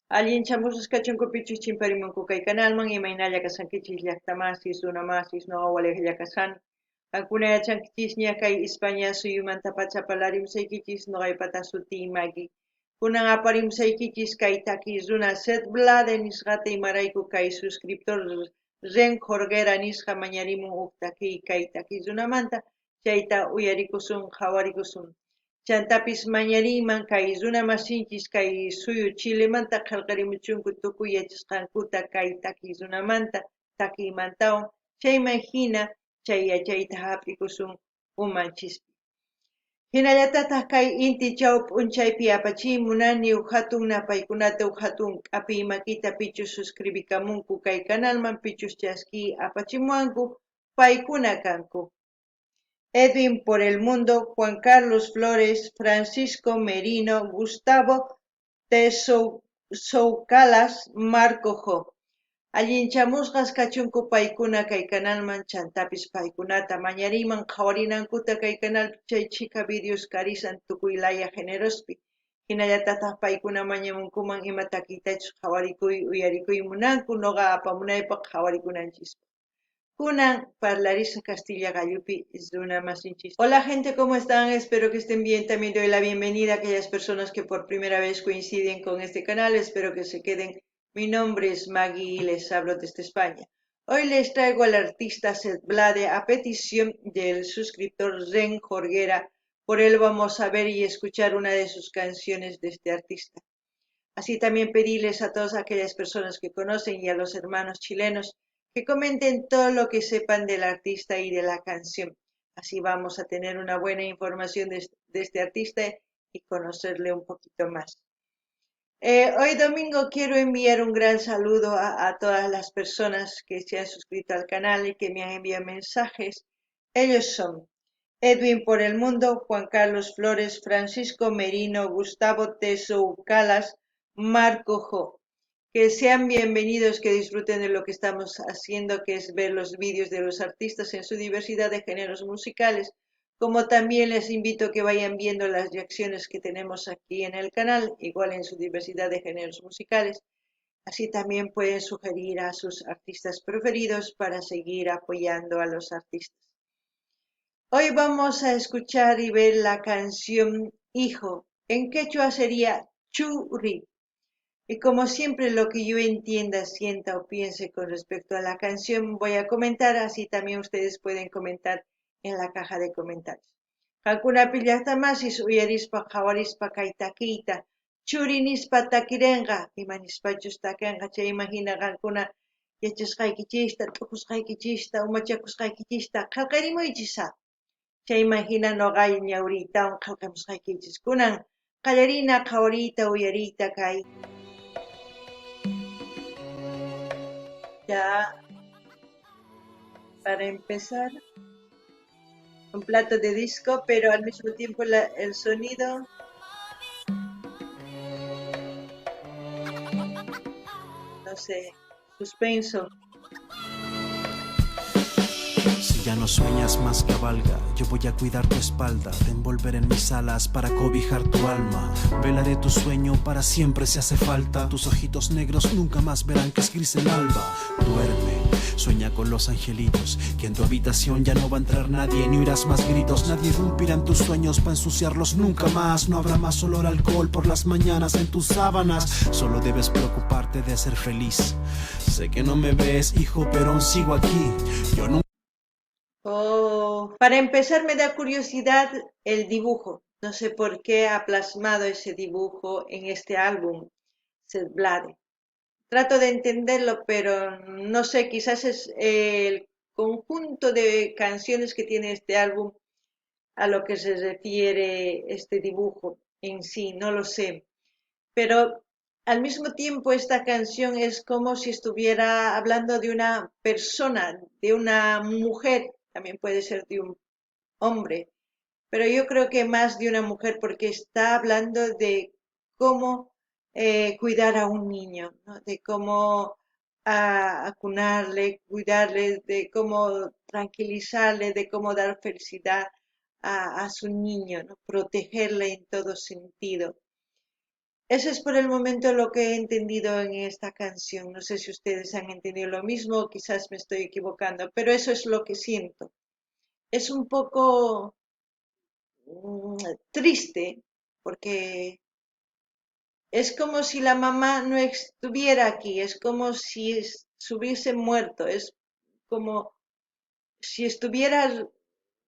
Allin chamusqa chunkupichis chimparimunku kay canalman imaynalla kasankichis llaqtamasis runamasis ñuqawalej kasani qankuna yachankichis ña kay España suyumanta pachapalarimsaykichis ñuqaypata suti Maggie kunan aparimsaykichis kay takiq runa Seth Blade nisqata imarayku kay suscriptor Ren Jorguera nisqa mañarimun huk takiy kay takiq runamanta chayta uyarikusun hawarikusun chantapis mañariyman kay runa masinchis kay suyu Chilemanta qillqarimuchunku tukuy yachasqankuta kay takiy runamanta takiymantawan chayman hina chay yachayta hap'ikusun umanchispi. Hinallatataq kay inti chaw p'unchaypi apachimunani huk hatun napaykunata huk hatun k'apiy makita pichus suscribikamunku kay canalman pichus chaski apachimuwanku paykuna kanku. Edwin por el Mundo, Juan Carlos Flores, Francisco Merino, Gustavo Tesoucalas, Marco Jo. Allin chamusqas kachunku paykuna kay canalman chantapis paykunata mañariyman qhawarinankuta kay canalpi chay chika videos karisan tukuylaya generospi. Hinallatataq paykuna mañamunkuman ima takiytachus qhawarikuy uyarikuy munanku ñuqa apamunaypaq qhawarikunanchis. Kunan parlarisqa Castilla gallupi runa masinchis. Hola gente, ¿cómo están? Espero que estén bien. También doy la bienvenida a aquellas personas que por primera vez coinciden con este canal. Espero que se queden. Mi nombre es Maggie y les hablo desde España. Hoy les traigo al artista Seth Blade a petición del suscriptor Ren Jorguera. Por él vamos a ver y escuchar una de sus canciones de este artista. Así también pedirles a todas aquellas personas que conocen y a los hermanos chilenos que comenten todo lo que sepan del artista y de la canción. Así vamos a tener una buena información de este artista y conocerle un poquito más. Hoy domingo quiero enviar un gran saludo a todas las personas que se han suscrito al canal y que me han enviado mensajes. Ellos son Edwin por el Mundo, Juan Carlos Flores, Francisco Merino, Gustavo Teso Calas, Marco Jo. Que sean bienvenidos, que disfruten de lo que estamos haciendo, que es ver los vídeos de los artistas en su diversidad de géneros musicales, como también les invito a que vayan viendo las reacciones que tenemos aquí en el canal, igual en su diversidad de géneros musicales. Así también pueden sugerir a sus artistas preferidos para seguir apoyando a los artistas. Hoy vamos a escuchar y ver la canción Hijo. En quechua sería Churri. Y como siempre lo que yo entienda, sienta o piense con respecto a la canción voy a comentar, así también ustedes pueden comentar en la caja de comentarios. Hakuna pillaqtamasis uyarispa qawarispa kay takiyta churinispa takirenqa imanispachus takanqa chay imagina qankuna yachasqaykichista tukusqaykichista umachakusqaykichista qillqarimuychisa chay imagina noqay ñawriytawan qillqamusqaykichis kunan qallarina qawariyta uyariyta kay. Ya, para empezar, un plato de disco, pero al mismo tiempo el sonido, no sé, suspenso. Si ya no sueñas más cabalga, yo voy a cuidar tu espalda, te envolver en mis alas para cobijar tu alma. Velaré tu sueño para siempre si hace falta. Tus ojitos negros nunca más verán que es gris el alba. Duerme, sueña con los angelitos, que en tu habitación ya no va a entrar nadie, ni oirás más gritos. Nadie irrumpirá en tus sueños para ensuciarlos nunca más. No habrá más olor a alcohol por las mañanas en tus sábanas. Solo debes preocuparte de ser feliz. Sé que no me ves, hijo, pero aún sigo aquí. Yo nunca... Oh, para empezar me da curiosidad el dibujo. No sé por qué ha plasmado ese dibujo en este álbum, Seth Blade. Trato de entenderlo, pero no sé, quizás es el conjunto de canciones que tiene este álbum a lo que se refiere este dibujo en sí, no lo sé. Pero al mismo tiempo esta canción es como si estuviera hablando de una persona, de una mujer, también puede ser de un hombre, pero yo creo que más de una mujer porque está hablando de cómo cuidar a un niño, ¿no? De cómo acunarle, cuidarle, de cómo tranquilizarle, de cómo dar felicidad a su niño, ¿no? Protegerle en todo sentido. Eso es por el momento lo que he entendido en esta canción. No sé si ustedes han entendido lo mismo o quizás me estoy equivocando, pero eso es lo que siento. Es un poco triste porque es como si la mamá no estuviera aquí, es como si se hubiese muerto, es como si estuviera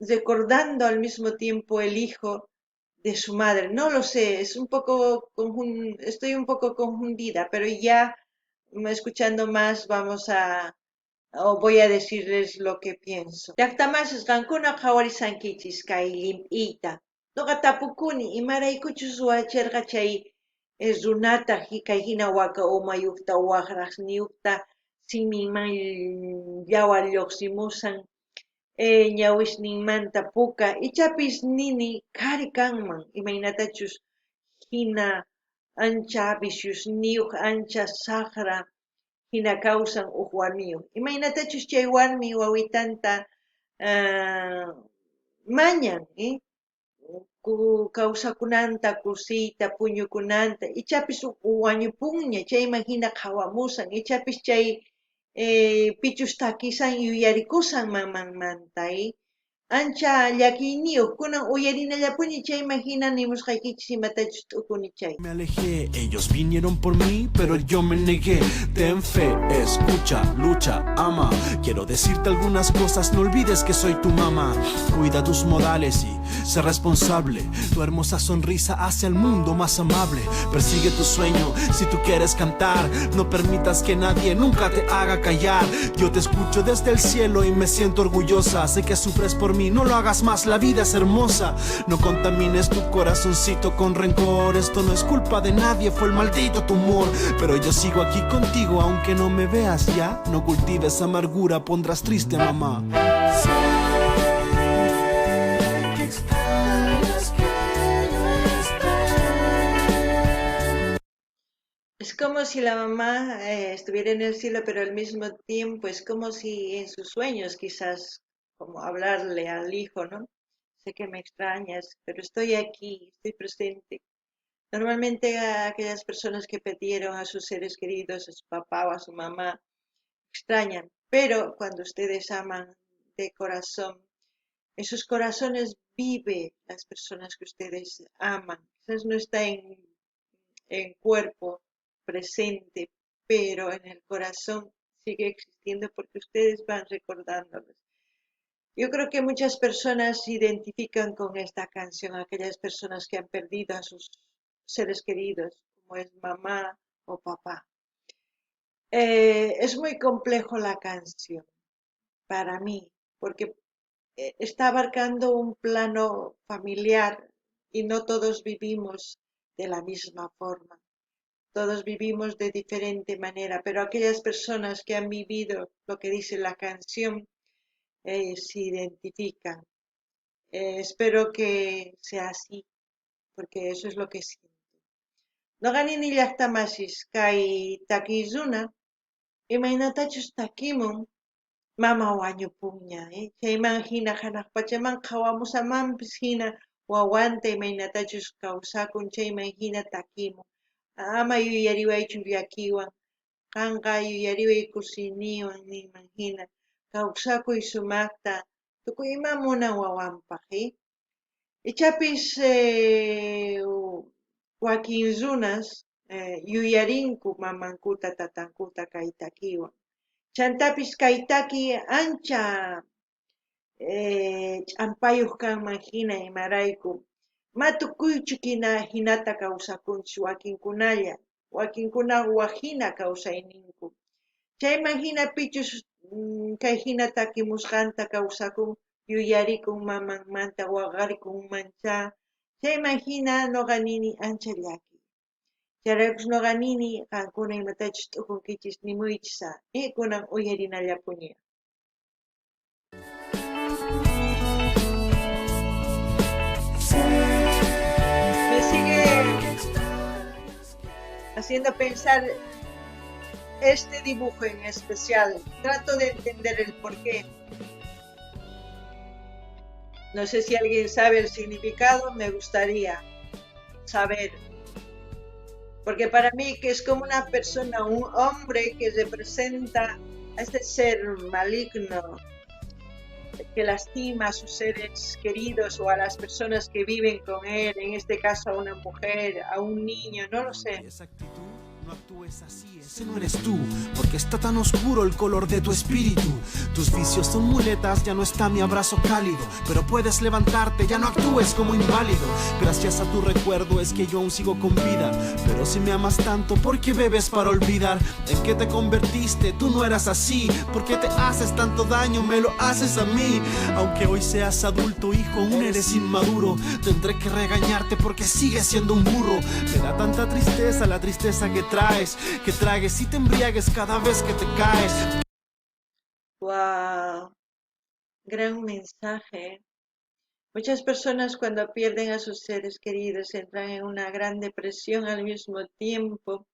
recordando al mismo tiempo el hijo de su madre. No lo sé, es un poco estoy un poco confundida, pero ya escuchando más o voy a decirles lo que pienso. Llaqtamasas qankuna qhawarisankichis kay limp'iyta. Nuqa tapukuni imaraykuchus suwacharqa chay runata kay hina waka umayuqta waqraqniyuqta siminman llawar lluqsimusan ñawishninmanta puka ichapis nini qhari kanman imaynatachus hina ancha viciosniyuq ancha saqra hina kawsan huk warmiyuq imaynatachus chay warmi wawitanta mañan kawsakunanta kusiyta puñukunanta ichapis wañupunña chayman hina qhawamusan ichapis chay pichus takisan yuyarikusan mamanmanta ancha llakiyniyuq kunan uyarinallapuña chayman hina nimusqaykichis imatachus t'ukunichay. Me alejé, ellos vinieron por mí, pero yo me negué. Ten fe, escucha, lucha, ama. Quiero decirte algunas cosas, no olvides que soy tu mamá. Cuida tus modales y sé responsable. Tu hermosa sonrisa hace al mundo más amable. Persigue tu sueño, si tú quieres cantar. No permitas que nadie nunca te haga callar. Yo te escucho desde el cielo y me siento orgullosa. Sé que sufres por mí, no lo hagas más, la vida es hermosa. No contamines tu corazoncito con rencor. Esto no es culpa de nadie, fue el maldito tumor. Pero yo sigo aquí contigo, aunque no me veas ya. No cultives amargura, pondrás triste a mamá. Es como si la mamá estuviera en el cielo, pero al mismo tiempo es como si en sus sueños quizás, como hablarle al hijo, ¿no? Sé que me extrañas, pero estoy aquí, estoy presente. Normalmente a aquellas personas que perdieron a sus seres queridos, a su papá o a su mamá, extrañan, pero cuando ustedes aman de corazón, en sus corazones vive las personas que ustedes aman. Quizás no está en cuerpo presente, pero en el corazón sigue existiendo porque ustedes van recordándolos. Yo creo que muchas personas se identifican con esta canción, aquellas personas que han perdido a sus seres queridos, como es mamá o papá. Es muy complejo la canción para mí, porque está abarcando un plano familiar y no todos vivimos de la misma forma. Todos vivimos de diferente manera, pero aquellas personas que han vivido lo que dice la canción se identifican. Espero que sea así, porque eso es lo que siento. Noqanini llaqtamasis kay takiyuna imaynatachus takimun mama wañupunña, chayman hina hanaq pachamanqa hawamusamanpis hina wawanta imaynatachus kawsakun chayman hina takimun. Ama yuyariwaychu llakiwan, qanqa yuyariway kusiniwan ninman hina kawsakuy sumaqta tukuy ima munan wawanpaq, ichapis wakin runas yuyarinku mamankuta tatankuta kay takiwan. Chantapis kay taki ancha ch'ampayuq kanman hina imarayku. Matukuychu hinata kawsakunchis wakinkunalla, wakinkunaqa waqhina kawsayninku. Chayman hina pichus kay hina takimusqanta kawsakun, yuyarikun mamanmanta waqarikunmancha. Chayman hina nuqa nini ancha llaki. Chayraykus nuqa nini qankuna imatachus t'ukunkichis nimuychisa, kunan uyarinallapuña. Me sigue haciendo pensar este dibujo en especial. Trato de entender el porqué. No sé si alguien sabe el significado, me gustaría saber. porque para mí que es como una persona, un hombre que representa a este ser maligno que lastima a sus seres queridos o a las personas que viven con él, en este caso a una mujer, a un niño, no lo sé. Esa actitud, no actúes así, ese no eres tú, porque está tan oscuro el color de tu espíritu. Tus vicios son muletas, ya no está mi abrazo cálido, pero puedes levantarte, ya no actúes como inválido. Gracias a tu recuerdo es que yo aún sigo con vida, pero si me amas tanto, ¿por qué bebes para olvidar? ¿En qué te convertiste? Tú no eras así. ¿Por qué te haces tanto daño? Me lo haces a mí. Aunque hoy seas adulto, hijo, aún eres inmaduro. Tendré que regañarte porque sigues siendo un burro. Me da tanta tristeza la tristeza que traes, que tragues y te embriagues cada vez que te caes. Wow, gran mensaje. Muchas personas cuando pierden a sus seres queridos entran en una gran depresión al mismo tiempo.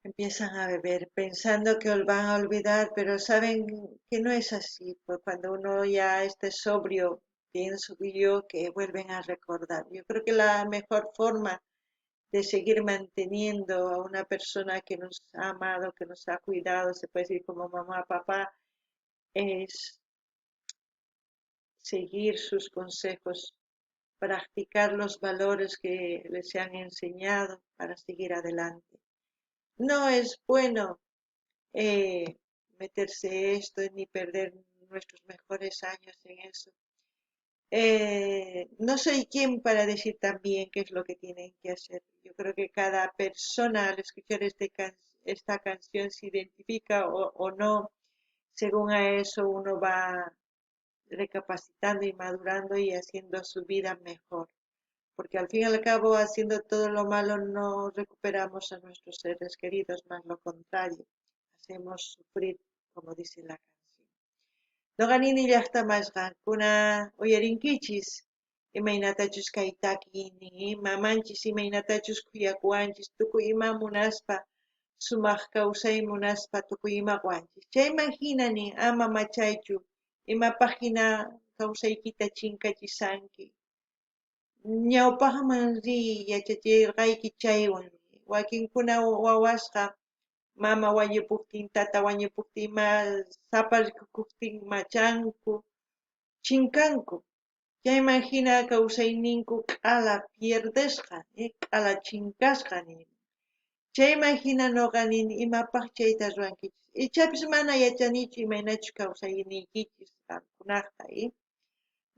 Empiezan a beber pensando que os van a olvidar, pero saben que no es así. Pues cuando uno ya esté sobrio, pienso yo que vuelven a recordar. Yo creo que la mejor forma de seguir manteniendo a una persona que nos ha amado, que nos ha cuidado, se puede decir como mamá, papá, es seguir sus consejos, practicar los valores que les han enseñado para seguir adelante. No es bueno eh, meterse esto ni perder nuestros mejores años en eso. No soy quien para decir también qué es lo que tienen que hacer. Yo creo que cada persona al escuchar esta canción se identifica o no. Según a eso uno va recapacitando y madurando y haciendo su vida mejor. Porque al fin y al cabo, haciendo todo lo malo no recuperamos a nuestros seres queridos, más lo contrario, hacemos sufrir, como dice la canción. Noqanini llaqtamasqa kuna uyarinkichis imaynatachus kaytakini mamanchis imaynatachus kuyakuwanchis tukuy ima munaspa sumaq kawsay munaspa tukuy imawanchis chayman hinani ama machaychu imapaqhina kawsaykita chinkachisanki ñawpaqman riy yachachirqayki chaywan wakinkuna wawasqa mama wañupuptin tata wañupuptin ima saparikuqtin machanku chinkanku chayman hina kawsayninku k'ala pierdesqa k'ala chinkasqa nini chayman hina ñuqa nini imapaq chayta rurankichis ichapis mana yachanichu imaynachu kawsayniykichis qamkunaqta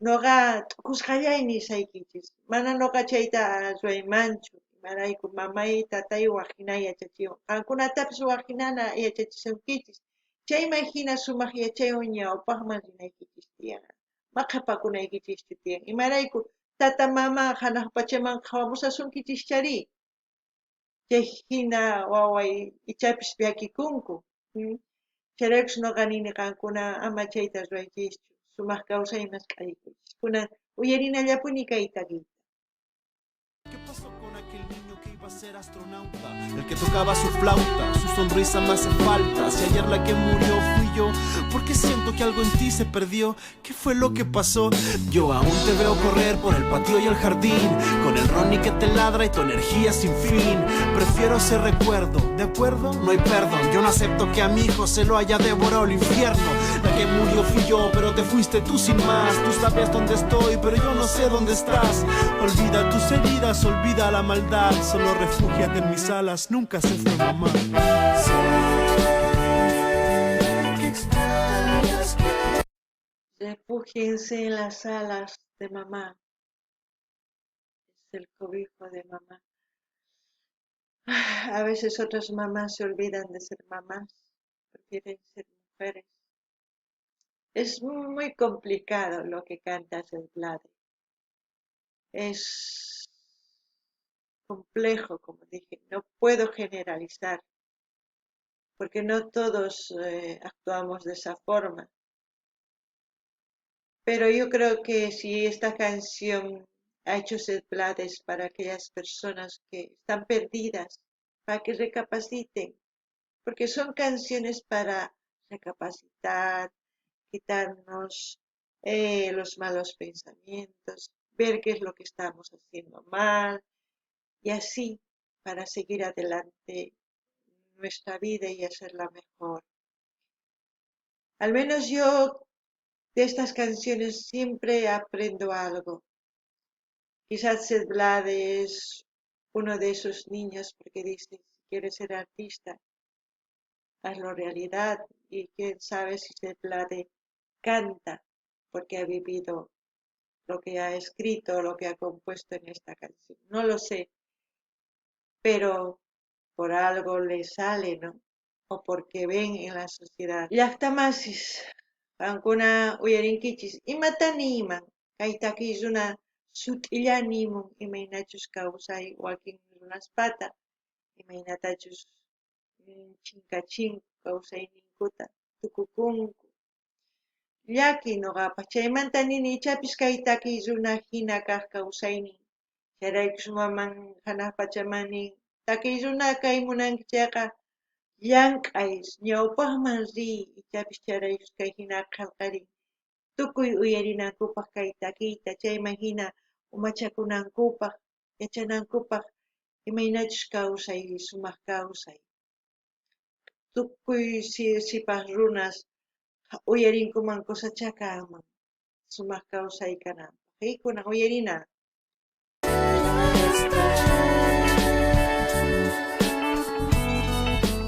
ñuqa t'ukusqallaymi nisaykichis mana ñuqa chayta ruraymanchu imarayku mamay tataywan hina yachachiwan qamkunatapis wakinana yachachisunkichis chayman hina sumaq yachaywan ñawpaqman rinaykichis tiyan maqapakunaykichis tiyan imarayku tata mama hanaq pachaman hamusasunkichis chay hina waway ichapis llakikunku chayraykus ñuqa nini qankuna ama chayta ruraychischu sumaq kawsayman q'ayikuchis kunan uyarinallapuni kay taquita. ¿Qué pasó con aquel niño que iba a ser astronauta? El que tocaba su flauta, su sonrisa me hace falta. Si ayer la que murió fui yo, ¿por qué siento que algo en ti se perdió? ¿Qué fue lo que pasó? Yo aún te veo correr por el patio y el jardín, con el Ronnie que te ladra y tu energía sin fin. Prefiero ese recuerdo, ¿de acuerdo? No hay perdón, yo no acepto que a mi hijo se lo haya devorado el infierno. La que murió fui yo, pero te fuiste tú sin más. Tú sabes dónde estoy, pero yo no sé dónde estás. Olvida tus heridas, olvida la maldad, solo refúgiate en mis alas, nunca se fue mamá. Refúgiense en las alas de mamá, es el cobijo de mamá. A veces otras mamás se olvidan de ser mamás, prefieren ser mujeres. Es muy complicado lo que canta el Vlade. Es complejo, como dije, no puedo generalizar, porque no todos actuamos de esa forma. Pero yo creo que si esta canción ha hecho sed Blades para aquellas personas que están perdidas, para que recapaciten, porque son canciones para recapacitar, quitarnos los malos pensamientos, ver qué es lo que estamos haciendo mal y así para seguir adelante nuestra vida y hacerla mejor. Al menos yo de estas canciones siempre aprendo algo. Quizás Seth Blade es uno de esos niños porque dice, si quieres ser artista, hazlo realidad. Y quién sabe si Seth Blade canta porque ha vivido lo que ha escrito, lo que ha compuesto en esta canción. No lo sé, pero por algo le sale, ¿no? O porque ven en la sociedad. Llaqtamasis, qankuna uyarinkichis, imataniman, kaytakisuna sut'illanimun imaynachus kawsay wakin runaspata, imaynatachus chinkachinku kawsayninkuta tukukunku. Llaki nuqapaq chaymanta nini ichapis kay takiy runa hina kaq kawsaynin, chayraykus maman hanaq pachamannin takiy runa kay munankichayqa llank'ay ñawpaqman riy ichapis chayraykus kay hina qillqarin tukuy uyarinankupaq kay takiyta chayman hina umachakunankupaq yachanankupaq imaynachus kawsay sumaq kawsay tukuy sipaq runas uyarinkuman kusachakaman sumaq kawsay kananpaq kunan uyarina.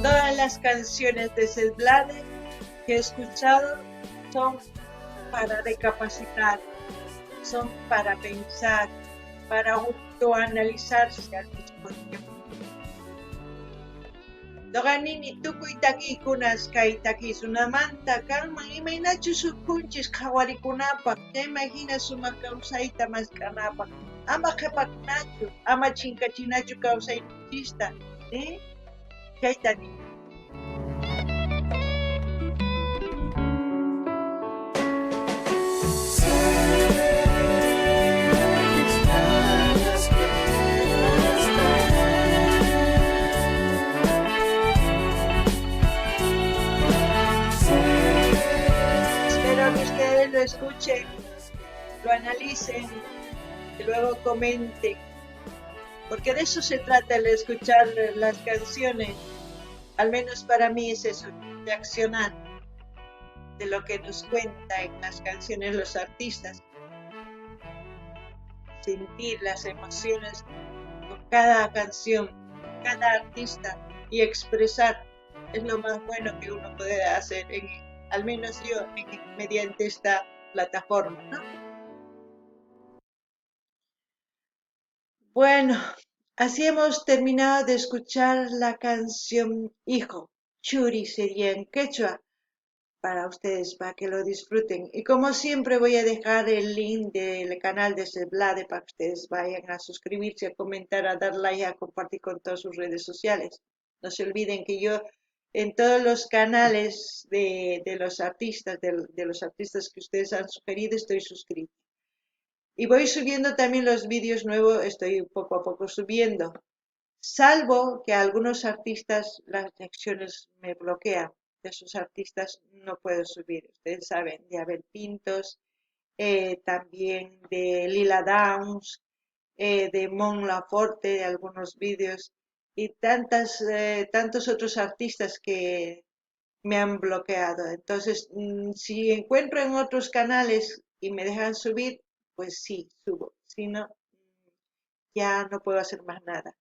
Todas las canciones de Seth Blade que he escuchado son para recapacitar, son para pensar, para autoanalizarse al mismo tiempo. Doganini tukuy takiykunas kay takiysunamanta kanman imaynachus hukkunchis qhawarikunapaq chayman hina sumaq kawsayta maskanapaq ama qhipakunachu ama chinkachinachu kawsayninchista chayta nini. Lo escuchen, lo analicen y luego comenten, porque de eso se trata el escuchar las canciones. Al menos para mí es eso, de accionar de lo que nos cuentan en las canciones los artistas, sentir las emociones con cada canción, cada artista y expresar es lo más bueno que uno puede hacer al menos yo, mediante esta plataforma, ¿no? Bueno, así hemos terminado de escuchar la canción Hijo, Churi sería en quechua, para ustedes, para que lo disfruten. Y como siempre voy a dejar el link del canal de Seth Blade para que ustedes vayan a suscribirse, a comentar, a dar like, a compartir con todas sus redes sociales. No se olviden que yo en todos los canales de los artistas, de los artistas que ustedes han sugerido, estoy suscrita. Y voy subiendo también los vídeos nuevos, estoy poco a poco subiendo. Salvo que algunos artistas las reacciones me bloquean. De esos artistas no puedo subir. Ustedes saben, de Abel Pintos, también de Lila Downs, de Mon Laferte, de algunos vídeos. Y tantos otros artistas que me han bloqueado. Entonces, si encuentro en otros canales y me dejan subir, pues sí, subo. Si no, ya no puedo hacer más nada.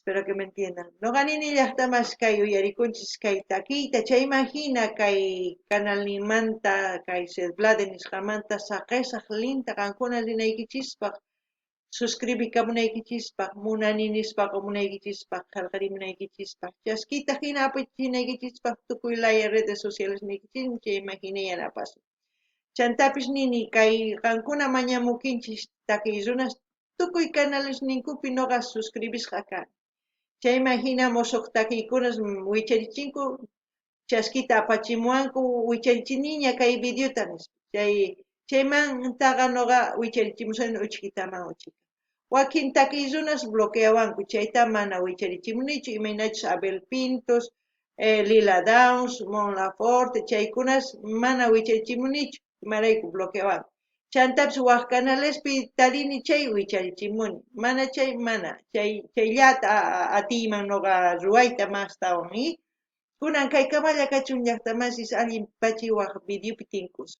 Espero que me entiendan. No ganini llaqtamas kay uyarikunchis kay takiyta chaymahina kay kanalnimanta kay Seth Blade nisqamanta saqesaq linta qankuna rinaykichispaq suscribikamunaykichispaq munaninispaqa munaykichispaq qillqarimunaykichispaq chaskita hina apachinaykichispaq tukuy laya redes sociales niykichismi chayman hina yanapasun. Chantapis nini kay qankuna mañamukinchis takiy runas tukuy canales ninkupi noqa suscribisqa kani. Chayman hina musuq takiykunas wicharichinku chaskita apachimuwanku wicharichiniña kay videota nispa. Chaymantaqa noqa wicharichimusani uchkitaman uchita. Wakin takiy runas bloqueawanku chayta mana wicharichimunichu imaynachus Abel Pintos, Lila Downs, Mon Laferte chaykunas mana wicharichimunichu imarayku bloqueawanku. Chantapis waq canalespi tarini chay wicharichimuni. Chayllata atiyman nuqa ruwayta mastawan kunan kay kamalla kachun llaqtamasis allin pachiwaq videopi tinkus.